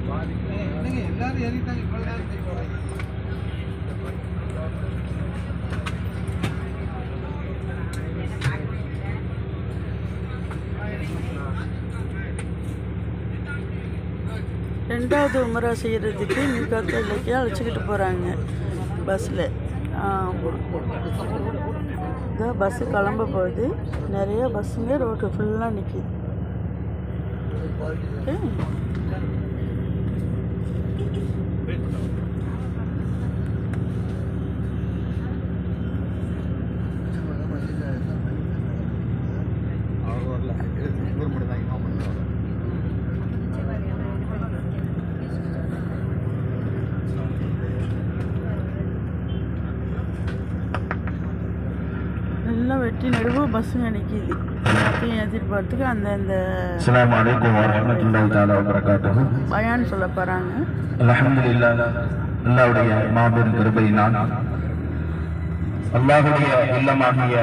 எல்லாரும் ஏறிட்டாங்க. இவ்வளவு நேரம் ரெண்டாவது உமரா செய்கிறதுக்கு மிகாத்துக்கு அழைச்சிக்கிட்டு போகிறாங்க பஸ்ஸில். இதான் பஸ்ஸு கிளம்ப போகுது. நிறைய பஸ்ஸுங்க ரோட்டு ஃபுல்லாக நிற்கிது. எல்லாம் வெட்டி நடுவு பஸ்ஸுங்க நிற்கிது. எல்லாத்தையும் எதிர்பார்த்துக்கு அந்தந்த பயான் சொல்ல போகிறாங்க. அல்ஹம்துலில்லாஹ், அல்லாஹ்வுடைய மாபெரும் கிருபையினால் அல்லாஹ்வுடைய இல்லமாகிய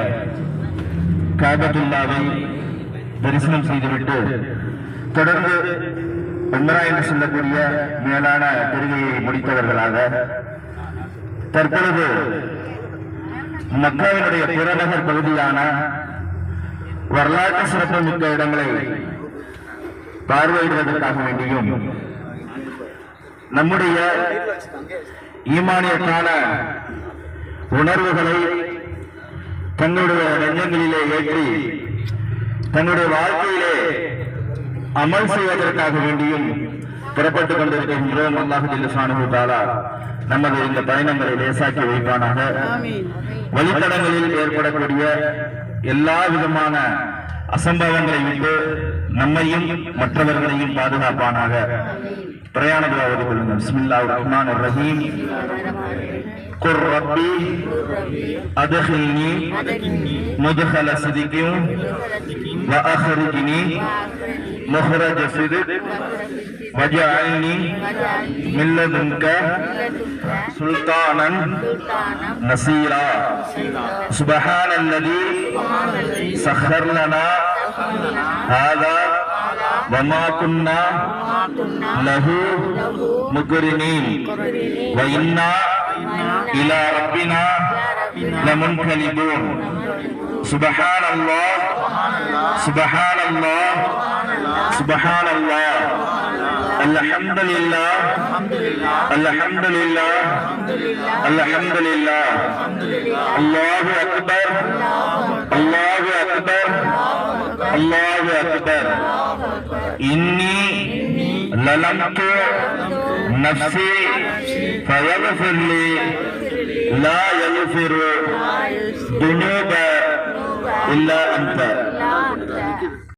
காபத்துல்லாவை தரிசனம் செய்துவிட்டு தொடர்ந்து உம்ரா என்று சொல்லக்கூடிய மேலான பெருகையை முடித்தவர்களாக தற்பொழுது மக்காவினுடைய புறநகர் பகுதியான வரலாற்று சிறப்புமிக்க இடங்களை பார்வையிடுவதற்காக வேண்டியும் நம்முடைய ஈமானியத்தான உணர்வுகளை தன்னுடைய நெஞ்சங்களிலே ஏற்றி தன்னுடைய வாழ்க்கையிலே அமல் செய்வதற்காக வேண்டியும் புறப்பட்டுக் கொண்டிருக்கின்றோம். அல்லாஹ் ஜல்ல ஷானுஹு தஆலா நமது இந்த பயணங்களை லேசாக்கி வைப்பானாக. வழித்தடங்களில் ஏற்படக்கூடிய எல்லா விதமான அசம்பவங்களை விட்டு நம்மையும் மற்றவர்களையும் பாதுகாப்பானாக. பிரயாண துஆ ஓதிக் கொள்ளுங்கள். பிஸ்மில்லாஹிர் ரஹ்மானிர் ரஹீம். குர் ரப்பி அத்கில்னி முத்கல சிதிகின் வ அக்ரிஜ்னி முஹ்ரஜ சிதிக் வஜஅல்னி மின் லதுன்க சுல்தானன் நசீரா. சுப்ஹானல்லதீ சக்கர் லனா ஹாதா வமா குன்னா லஹு முக்ரினீன் வ இன்னா இலா ரப்பினா லமுன்கலிபூன். சுப்ஹானல்லாஹ் சுப்ஹானல்லாஹ் சுப்ஹானல்லாஹ். அல்ஹம்துலில்லாஹ் அல்ஹம்துலில்லாஹ் அல்ஹம்துலில்லாஹ். அல்லாஹு அக்பர் அல்லாஹு அக்பர் அல்லாஹு அக்பர். இன்னி லலம்து நஃப்ஸி ஃபயக்ஃபிர் லி லா யக்ஃபிரு துனூப இல்லா அன்த.